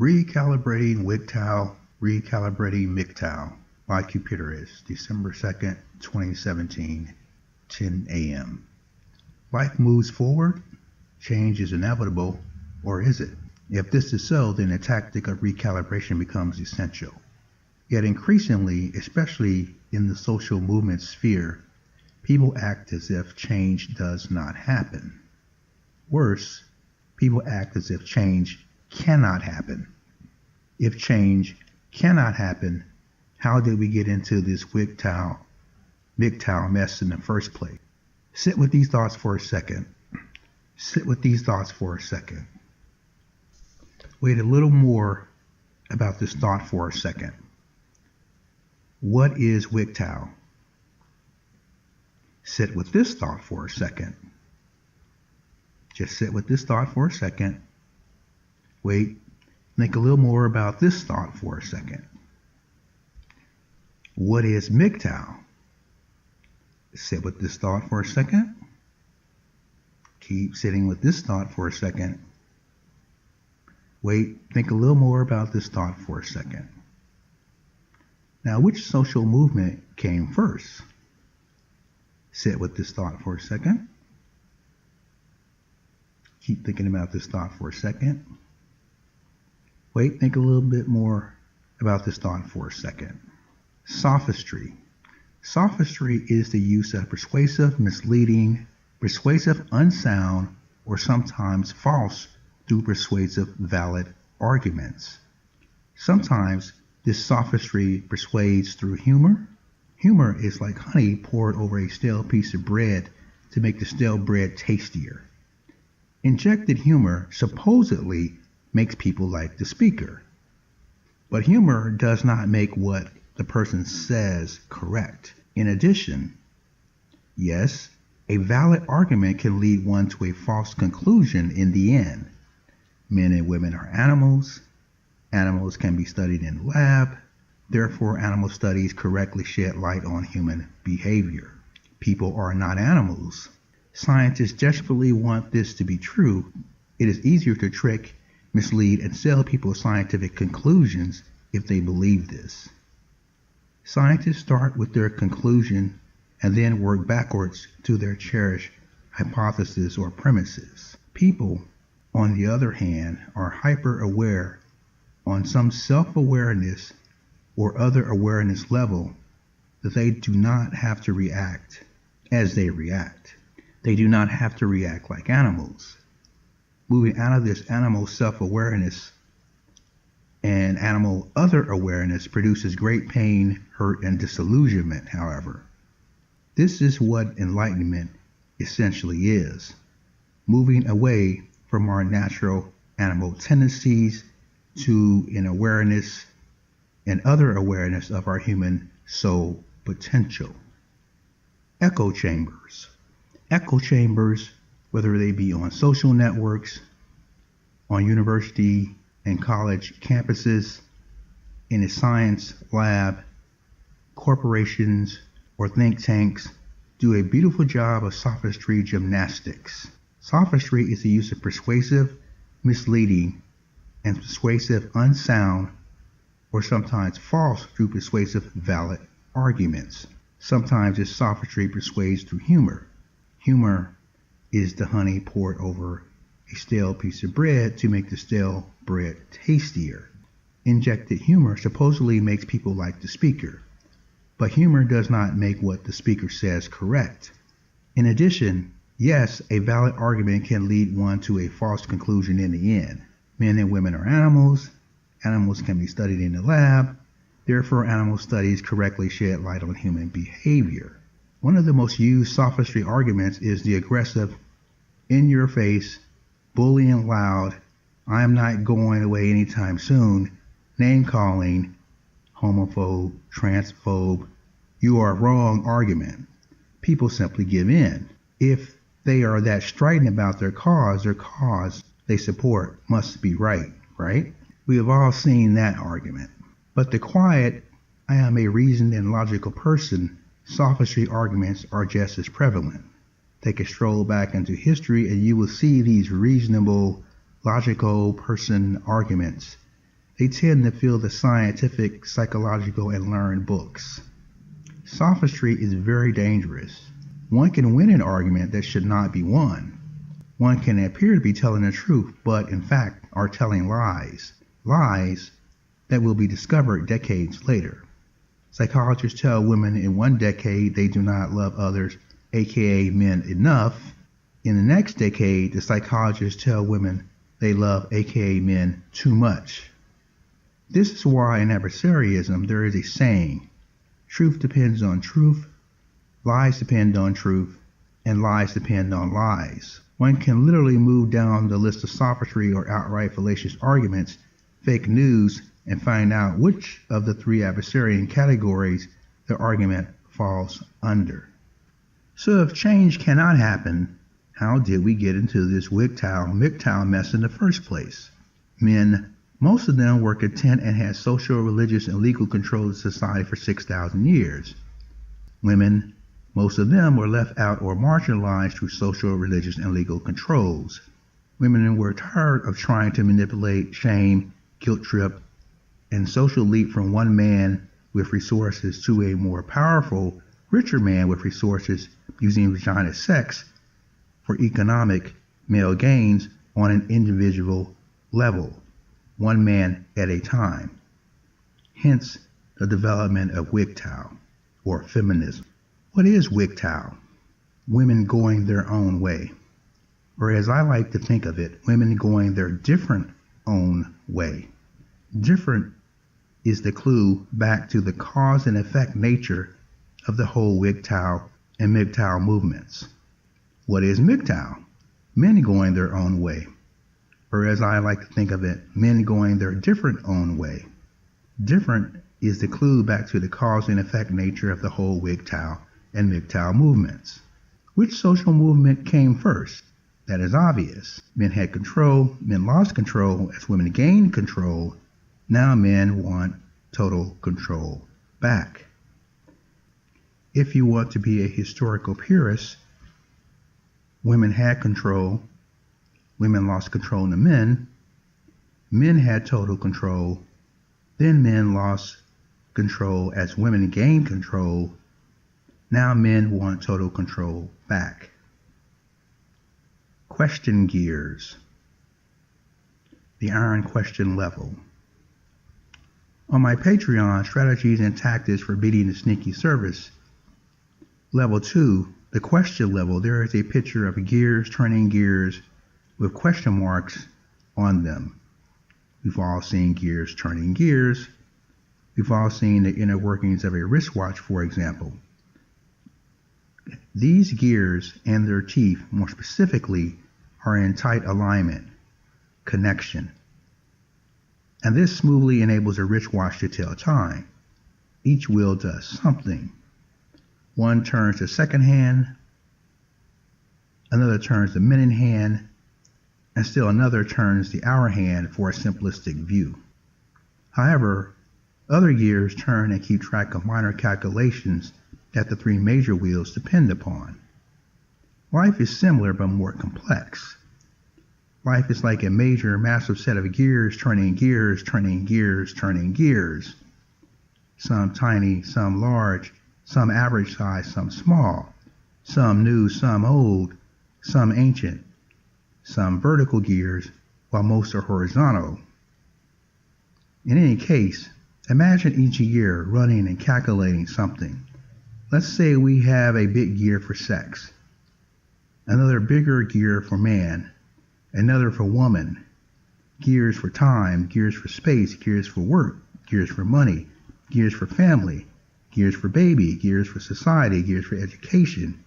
Recalibrating WGTOW, Recalibrating MGTOW by Cupideros, December 2nd, 2017, 10 a.m. Life moves forward, change is inevitable, or is it? If this is so, then the tactic of recalibration becomes essential. Yet increasingly, especially in the social movement sphere, people act as if change does not happen. Worse, people act as if change cannot happen. If change cannot happen, how did we get into this WGTOW, MGTOW mess in the first place? Sit with these thoughts for a second. Wait a little more about this thought for a second. What is WGTOW? Sit with this thought for a second. Just sit with this thought for a second. Wait, think a little more about this thought for a second. What is MGTOW? Sit with this thought for a second. Keep sitting with this thought for a second. Wait, think a little more about this thought for a second. Now, which social movement came first? Sit with this thought for a second. Keep thinking about this thought for a second. Wait, think a little bit more about this thought for a second. Sophistry. Sophistry is the use of persuasive, misleading, persuasive, unsound, or sometimes false through persuasive, valid arguments. Sometimes this sophistry persuades through humor. Humor is like honey poured over a stale piece of bread to make the stale bread tastier. Injected humor supposedly makes people like the speaker. But humor does not make what the person says correct. In addition, yes, a valid argument can lead one to a false conclusion in the end. Men and women are animals. Animals can be studied in the lab. Therefore, animal studies correctly shed light on human behavior. People are not animals. Scientists desperately want this to be true. It is easier to trick, mislead, and sell people scientific conclusions if they believe this. Scientists start with their conclusion and then work backwards to their cherished hypothesis or premises. People, on the other hand, are hyper-aware on some self-awareness or other awareness level that they do not have to react as they react. They do not have to react like animals. Moving out of this animal self-awareness and animal other awareness produces great pain, hurt, and disillusionment, however. This is what enlightenment essentially is. Moving away from our natural animal tendencies to an awareness and other awareness of our human soul potential. Echo chambers. Echo chambers, whether they be on social networks, on university and college campuses, in a science lab, corporations, or think tanks, do a beautiful job of sophistry gymnastics. Sophistry is the use of persuasive, misleading, and persuasive, unsound, or sometimes false through persuasive, valid arguments. Sometimes this sophistry persuades through humor. Humor is the honey poured over a stale piece of bread to make the stale bread tastier. Injected humor supposedly makes people like the speaker, but humor does not make what the speaker says correct. In addition, yes, a valid argument can lead one to a false conclusion in the end. Men and women are animals. Animals can be studied in the lab. Therefore, animal studies correctly shed light on human behavior. One of the most used sophistry arguments is the aggressive, in-your-face, bullying loud, I am not going away anytime soon, name-calling, homophobe, transphobe, you are wrong argument. People simply give in. If they are that strident about their cause they support must be right? We have all seen that argument. But the quiet, I am a reasoned and logical person, sophistry arguments are just as prevalent. Take a stroll back into history and you will see these reasonable, logical person arguments They tend to feel the scientific, psychological, and learned books. Sophistry is very dangerous. One can win an argument that should not be won. One can appear to be telling the truth, but in fact are telling lies. Lies that will be discovered decades later. Psychologists tell women in one decade they do not love others, aka men, enough. In the next decade, the psychologists tell women they love, aka men, too much. This is why in adversarianism there is a saying, truth depends on truth, lies depend on truth, and lies depend on lies. One can literally move down the list of sophistry or outright fallacious arguments, fake news, and find out which of the three adversarian categories the argument falls under. So if change cannot happen, how did we get into this WGTOW, MGTOW mess in the first place? Men, most of them were content and had social, religious, and legal control of society for 6,000 years. Women, most of them were left out or marginalized through social, religious, and legal controls. Women were tired of trying to manipulate, shame, guilt trip, and social leap from one man with resources to a more powerful, richer man with resources using vagina sex for economic male gains on an individual level, one man at a time. Hence the development of WGTOW, or feminism. What is WGTOW? Women going their own way. Or as I like to think of it, women going their different own way. Different is the clue back to the cause and effect nature of the whole WGTOW and MGTOW movements. What is MGTOW? Men going their own way. Or as I like to think of it, men going their different own way. Different is the clue back to the cause and effect nature of the whole WGTOW and MGTOW movements. Which social movement came first? That is obvious. Men had control, men lost control as women gained control. Now men want total control back. If you want to be a historical purist, women had control, women lost control to men had total control, then men lost control as women gained control. Now men want total control back. Question gears. The iron question level. On my Patreon, Strategies and Tactics for Beating the Sneaky Service, Level 2, the question level, there is a picture of gears turning gears with question marks on them. We've all seen gears turning gears. We've all seen the inner workings of a wristwatch, for example. These gears and their teeth, more specifically, are in tight alignment, connection. And this smoothly enables a wristwatch to tell time. Each wheel does something. One turns the second hand, another turns the minute hand, and still another turns the hour hand for a simplistic view. However, other gears turn and keep track of minor calculations that the three major wheels depend upon. Life is similar but more complex. Life is like a major, massive set of gears turning gears, turning gears, turning gears. Some tiny, some large, some average size, some small, some new, some old, some ancient, some vertical gears, while most are horizontal. In any case, imagine each gear running and calculating something. Let's say we have a big gear for sex, another bigger gear for man, another for woman, gears for time, gears for space, gears for work, gears for money, gears for family, gears for baby, gears for society, gears for education,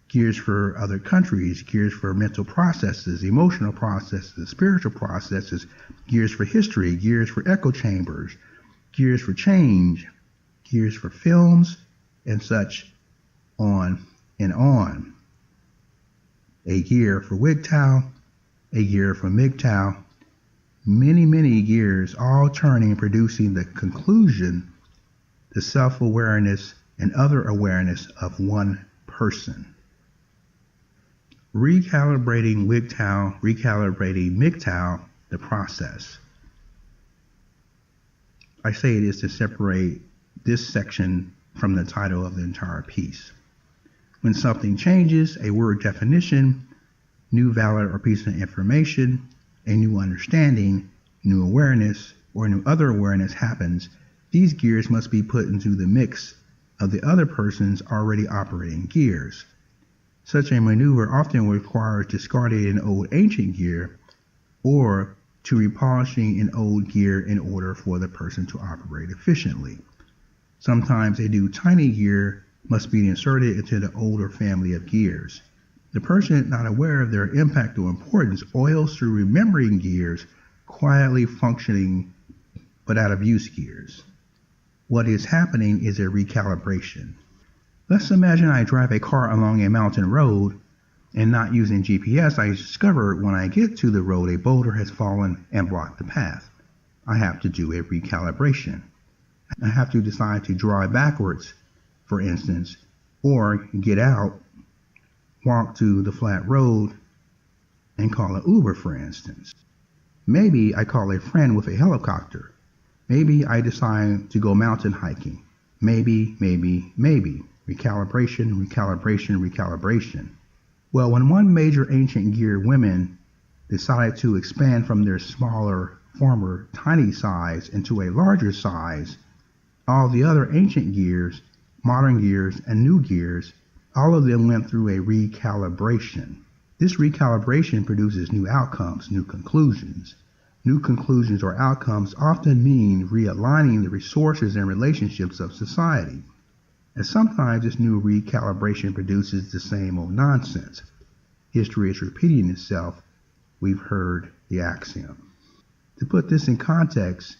gears for other countries, gears for mental processes, emotional processes, spiritual processes, gears for history, gears for echo chambers, gears for change, gears for films, and such on and on. A gear for WGTOW, a gear for MGTOW, many, many gears all turning, producing the conclusion, the self-awareness and other awareness of one person. Recalibrating WGTOW, recalibrating MGTOW, the process. I say this to separate this section from the title of the entire piece. When something changes, a word definition, new valid or piece of information, a new understanding, new awareness, or new other awareness happens, these gears must be put into the mix of the other person's already operating gears. Such a maneuver often requires discarding an old ancient gear or to repolishing an old gear in order for the person to operate efficiently. Sometimes a new tiny gear must be inserted into the older family of gears. The person, not aware of their impact or importance, oils through remembering gears, quietly functioning but out of use gears. What is happening is a recalibration. Let's imagine I drive a car along a mountain road and not using GPS, I discover when I get to the road a boulder has fallen and blocked the path. I have to do a recalibration. I have to decide to drive backwards, for instance, or get out, walk to the flat road, and call an Uber, for instance. Maybe I call a friend with a helicopter. Maybe I decide to go mountain hiking. Maybe. Recalibration, recalibration, recalibration. Well, when one major ancient gear, women, decided to expand from their smaller, former tiny size into a larger size, all the other ancient gears, modern gears, and new gears, all of them went through a recalibration. This recalibration produces new outcomes, new conclusions. New conclusions or outcomes often mean realigning the resources and relationships of society. And sometimes this new recalibration produces the same old nonsense. History is repeating itself. We've heard the axiom. To put this in context,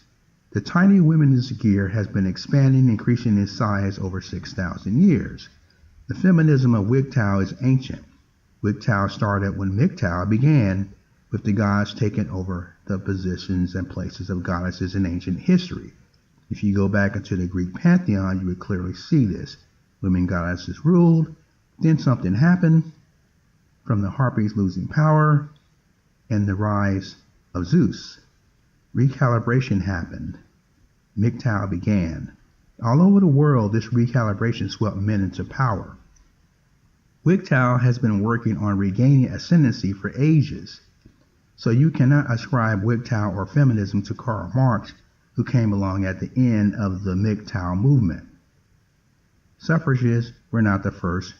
the tiny women's gear has been expanding, increasing in size over 6,000 years. The feminism of WGTOW is ancient. WGTOW started when MGTOW began, with the gods taking over the positions and places of goddesses in ancient history. If you go back into the Greek pantheon, you would clearly see this. Women goddesses ruled, then something happened, from the Harpies losing power and the rise of Zeus. Recalibration happened. MGTOW began. All over the world, this recalibration swept men into power. WGTOW has been working on regaining ascendancy for ages. So you cannot ascribe WGTOW or feminism to Karl Marx, who came along at the end of the MGTOW movement. Suffragists were not the first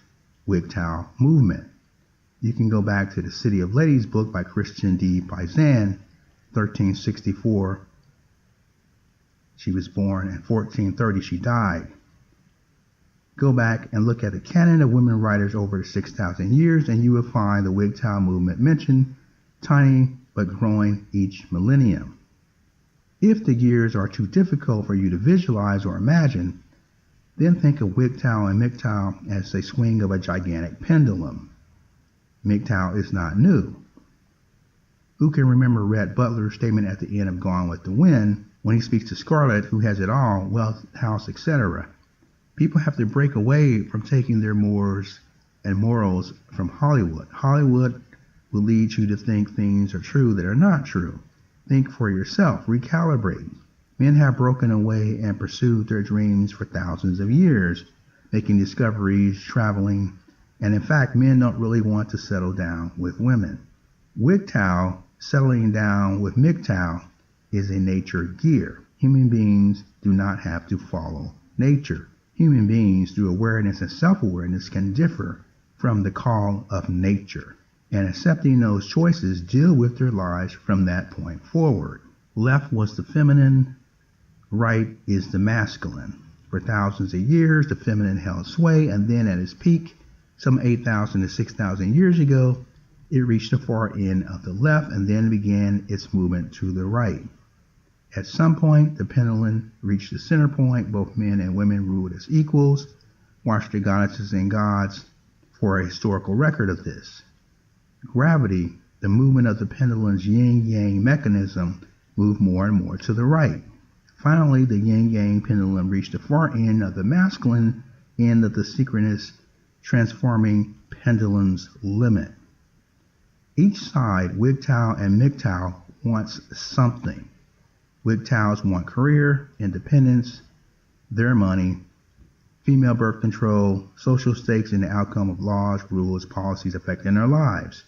WGTOW movement. You can go back to the City of Ladies book by Christian D. Pizan, 1364. She was born, in 1430 she died. Go back and look at the canon of women writers over the 6,000 years, and you will find the WGTOW movement mentioned, tiny but growing each millennium. If the gears are too difficult for you to visualize or imagine, then think of WGTOW and MGTOW as a swing of a gigantic pendulum. MGTOW is not new. Who can remember Rhett Butler's statement at the end of Gone with the Wind when he speaks to Scarlett, who has it all, wealth, house, etc.? People have to break away from taking their mores and morals from Hollywood. Hollywood will lead you to think things are true that are not true. Think for yourself. Recalibrate. Men have broken away and pursued their dreams for thousands of years, making discoveries, traveling, and in fact, men don't really want to settle down with women. WGTOW, settling down with MGTOW, is a nature gear. Human beings do not have to follow nature. Human beings, through awareness and self-awareness, can differ from the call of nature, and accepting those choices, deal with their lives from that point forward. Left was the feminine, right is the masculine. For thousands of years, the feminine held sway, and then at its peak, some 8,000 to 6,000 years ago, it reached the far end of the left and then began its movement to the right. At some point, the pendulum reached the center point. Both men and women ruled as equals. Watch the goddesses and gods for a historical record of this. Gravity, the movement of the pendulum's yin-yang mechanism, moved more and more to the right. Finally, the yin-yang pendulum reached the far end of the masculine end of the synchronous transforming pendulum's limit. Each side, WGTOW and MGTOW, wants something. WGTOWs want career, independence, their money, female birth control, social stakes in the outcome of laws, rules, policies affecting their lives.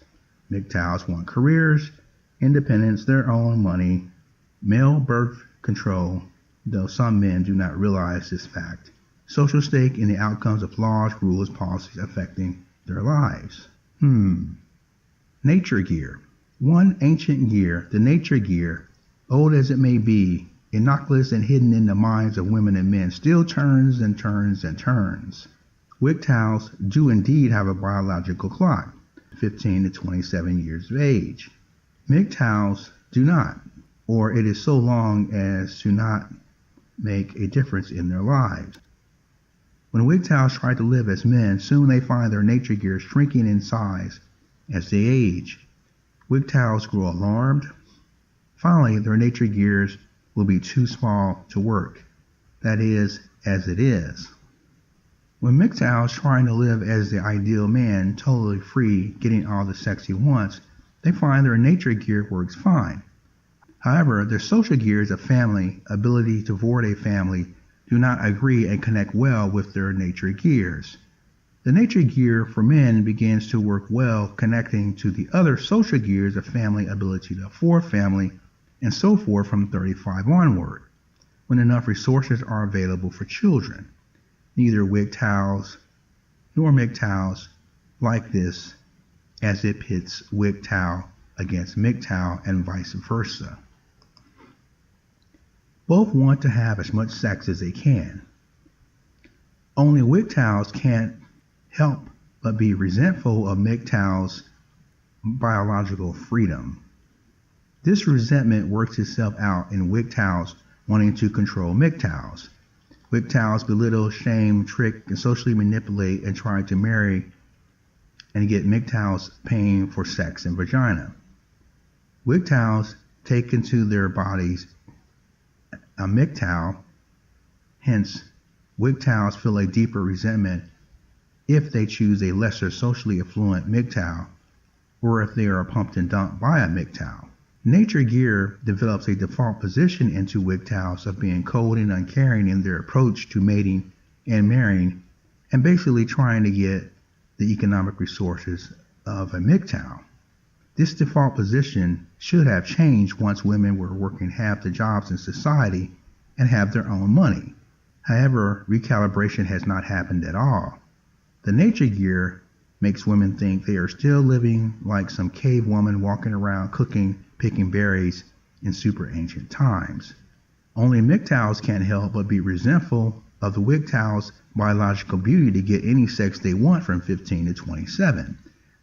MGTOWs want careers, independence, their own money, male birth control, though some men do not realize this fact, social stake in the outcomes of laws, rules, policies affecting their lives. Nature gear. One ancient gear, the nature gear, old as it may be, innocuous and hidden in the minds of women and men, still turns and turns and turns. WGTOWs do indeed have a biological clock, 15 to 27 years of age. MGTOWs do not, or it is so long as to not make a difference in their lives. When WGTOWs try to live as men, soon they find their nature gear shrinking in size as they age. WGTOWs grow alarmed. Finally, their nature gears will be too small to work. That is, as it is. When MGTOWs trying to live as the ideal man, totally free, getting all the sex he wants, they find their nature gear works fine. However, their social gears of family, ability to board a family, do not agree and connect well with their nature gears. The nature gear for men begins to work well connecting to the other social gears of family, ability to afford family, and so forth from 35 onward, when enough resources are available for children. Neither WGTOWs nor MGTOWs like this, as it pits WGTOW against MGTOW and vice versa. Both want to have as much sex as they can. Only WGTOWs can't help but be resentful of MGTOW's biological freedom. This resentment works itself out in WGTOWs wanting to control MGTOWs. WGTOWs belittle, shame, trick, and socially manipulate and try to marry and get MGTOWs paying for sex and vagina. WGTOWs take into their bodies a MGTOW, hence WGTOWs feel a deeper resentment if they choose a lesser socially affluent MGTOW or if they are pumped and dumped by a MGTOW. Nature gear develops a default position into WGTOWs of being cold and uncaring in their approach to mating and marrying and basically trying to get the economic resources of a MGTOW. This default position should have changed once women were working half the jobs in society and have their own money. However, recalibration has not happened at all. The nature gear makes women think they are still living like some cave woman walking around cooking, picking berries in super ancient times. Only MGTOWs can't help but be resentful of the WGTOW's biological beauty to get any sex they want from 15 to 27.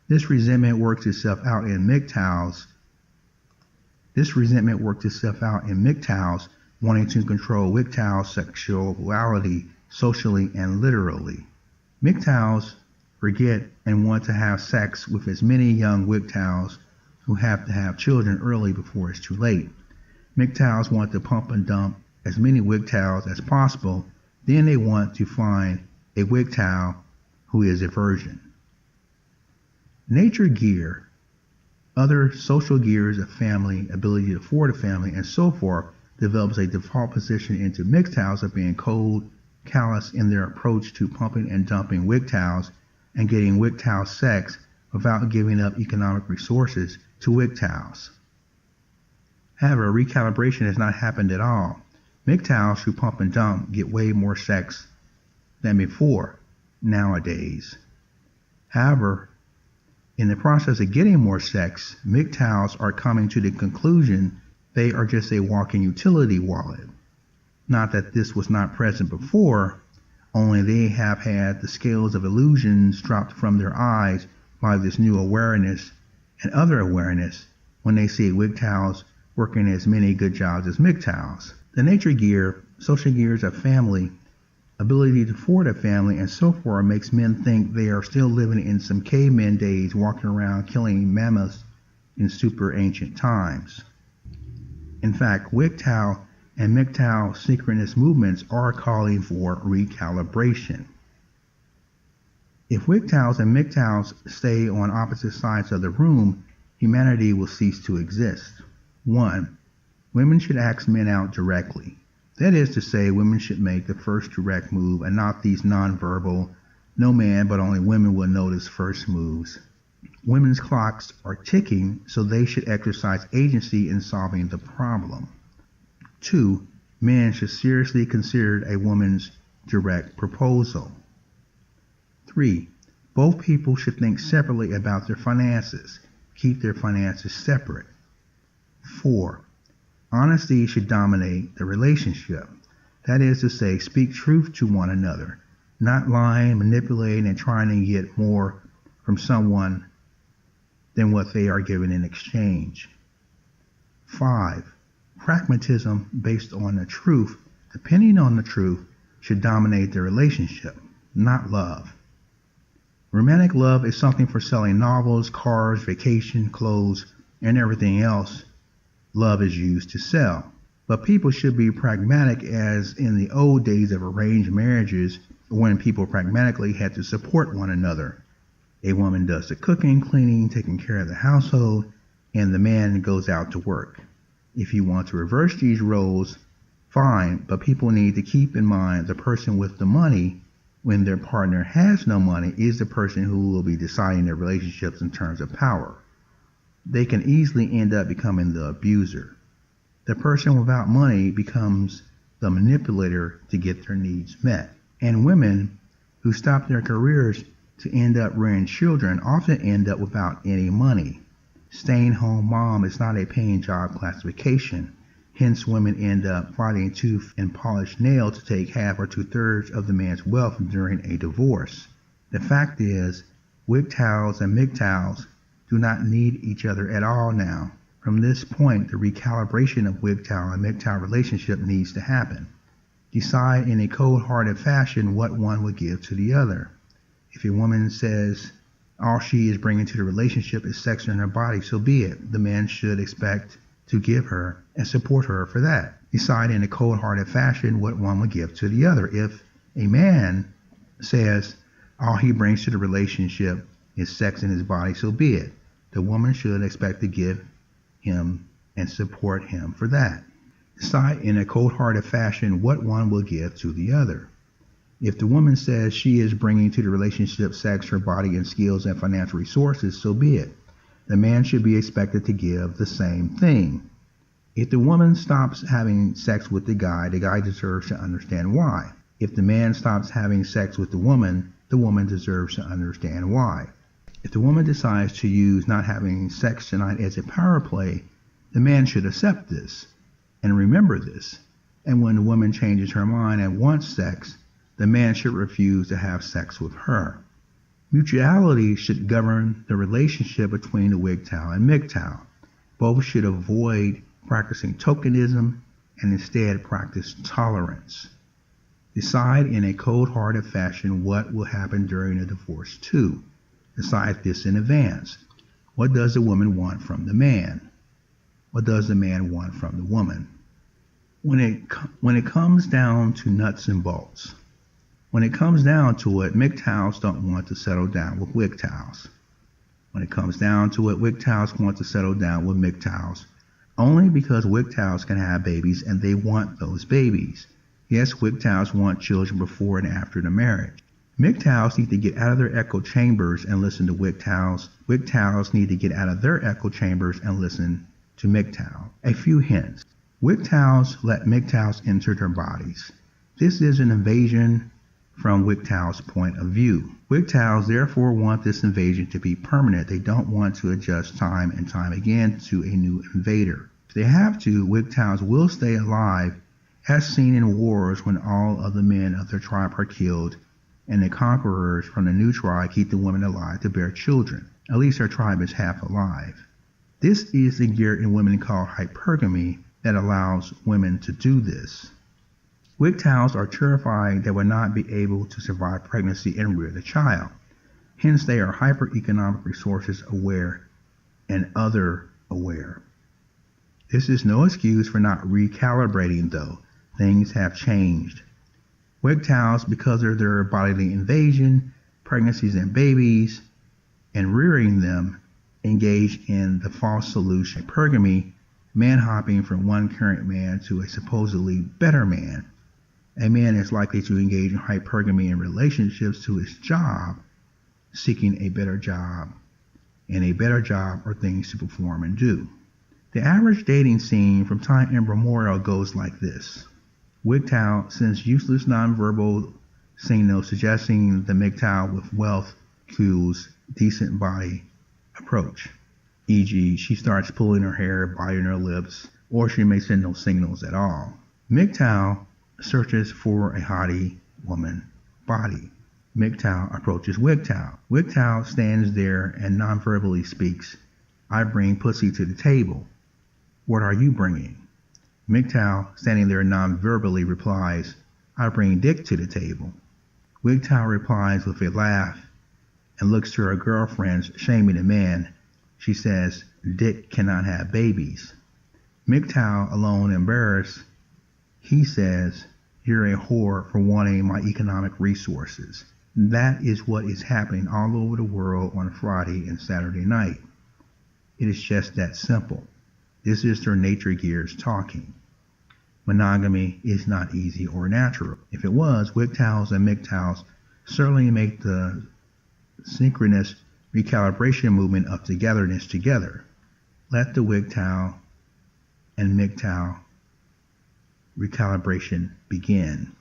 This resentment works itself out in MGTOWs wanting to control WGTOW's sexuality socially and literally. MGTOWs forget and want to have sex with as many young WGTOWs who have to have children early before it's too late. MGTOWs want to pump and dump as many WGTOWs as possible, then they want to find a WGTOW who is a virgin. Nature gear, other social gears of family, ability to afford a family, and so forth, develops a default position into MGTOWs of being cold, callous in their approach to pumping and dumping WGTOWs and getting WGTOW sex without giving up economic resources to WGTOWs. However, recalibration has not happened at all. MGTOWs who pump and dump get way more sex than before nowadays. However, in the process of getting more sex, MGTOWs are coming to the conclusion they are just a walking utility wallet. Not that this was not present before, only they have had the scales of illusions dropped from their eyes by this new awareness and other awareness when they see WGTOWs working as many good jobs as MGTOWs. The nature gear, social gears of family, ability to afford a family, and so forth makes men think they are still living in some caveman days walking around killing mammoths in super ancient times. In fact, WGTOW and MGTOW synchronous movements are calling for recalibration. If WGTOWs and MGTOWs stay on opposite sides of the room, humanity will cease to exist. 1. Women should ask men out directly. That is to say, women should make the first direct move and not these nonverbal, no man but only women will notice first moves. Women's clocks are ticking, so they should exercise agency in solving the problem. 2. Men should seriously consider a woman's direct proposal. 3. Both people should think separately about their finances. Keep their finances separate. 4. Honesty should dominate the relationship. That is to say, speak truth to one another, not lying, manipulating, and trying to get more from someone than what they are given in exchange. 5. Pragmatism based on the truth, depending on the truth, should dominate the relationship, not love. Romantic love is something for selling novels, cars, vacation, clothes, and everything else love is used to sell. But people should be pragmatic, as in the old days of arranged marriages when people pragmatically had to support one another. A woman does the cooking, cleaning, taking care of the household, and the man goes out to work. If you want to reverse these roles, fine, but people need to keep in mind the person with the money when their partner has no money is the person who will be deciding their relationships in terms of power. They can easily end up becoming the abuser. The person without money becomes the manipulator to get their needs met. And women who stop their careers to end up rearing children often end up without any money. Staying-home mom is not a paying job classification. Hence, women end up fighting tooth and polish nail to take half or 2/3 of the man's wealth during a divorce. The fact is, WGTOWs and MGTOWs do not need each other at all now. From this point, the recalibration of WGTOW and MGTOW relationship needs to happen. Decide in a cold-hearted fashion what one would give to the other. If a woman says all she is bringing to the relationship is sex in her body, so be it. The man should expect to give her and support her for that. Decide in a cold-hearted fashion what one would give to the other. If a man says all he brings to the relationship is sex in his body, so be it. The woman should expect to give him and support him for that. Decide in a cold-hearted fashion what one will give to the other. If the woman says she is bringing to the relationship sex, her body, and skills and financial resources, so be it. The man should be expected to give the same thing. If the woman stops having sex with the guy deserves to understand why. If the man stops having sex with the woman deserves to understand why. If the woman decides to use not having sex tonight as a power play, the man should accept this and remember this. And when the woman changes her mind and wants sex, the man should refuse to have sex with her. Mutuality should govern the relationship between the WGTOW and MGTOW. Both should avoid practicing tokenism and instead practice tolerance. Decide in a cold-hearted fashion what will happen during a divorce too. Decide this in advance. What does the woman want from the man? What does the man want from the woman? When it comes down to nuts and bolts, when it comes down to it, MGTOWs don't want to settle down with WGTOWs. When it comes down to it, WGTOWs want to settle down with MGTOWs only because WGTOWs can have babies and they want those babies. Yes, WGTOWs want children before and after the marriage. MGTOWs need to get out of their echo chambers and listen to WGTOWs. WGTOWs need to get out of their echo chambers and listen to MGTOW. A few hints. WGTOWs let MGTOWs enter their bodies. This is an invasion from WGTOW's point of view. WGTOWs therefore want this invasion to be permanent. They don't want to adjust time and time again to a new invader. If they have to, WGTOWs will stay alive, as seen in wars when all of the men of their tribe are killed and the conquerors from the new tribe keep the women alive to bear children. At least their tribe is half alive. This is the gear in women called hypergamy that allows women to do this. WGTOWs are terrified they will not be able to survive pregnancy and rear the child. Hence, they are hyper-economic resources aware and other aware. This is no excuse for not recalibrating, though. Things have changed. WGTOWs, because of their bodily invasion, pregnancies and babies, and rearing them, engage in the false solution hypergamy man hopping from one current man to a supposedly better man. A man is likely to engage in hypergamy in relationships to his job, seeking a better job, and a better job are things to perform and do. The average dating scene from time immemorial goes like this. WGTOW sends useless nonverbal signals suggesting the MGTOW with wealth clues decent body approach. E.g., she starts pulling her hair, biting her lips, or she may send no signals at all. MGTOW searches for a hottie woman body. MGTOW approaches WGTOW. WGTOW stands there and non-verbally speaks, I bring pussy to the table. What are you bringing? MGTOW, standing there non-verbally, replies, I bring dick to the table. WGTOW replies with a laugh and looks to her girlfriends, shaming the man. She says, dick cannot have babies. MGTOW, alone embarrassed, he says, you're a whore for wanting my economic resources. That is what is happening all over the world on Friday and Saturday night. It is just that simple. This is their nature gears talking. Monogamy is not easy or natural. If it was, WGTOWs and MGTOWs certainly make the synchronous recalibration movement of togetherness together. Let the WGTOW and MGTOW recalibration begin.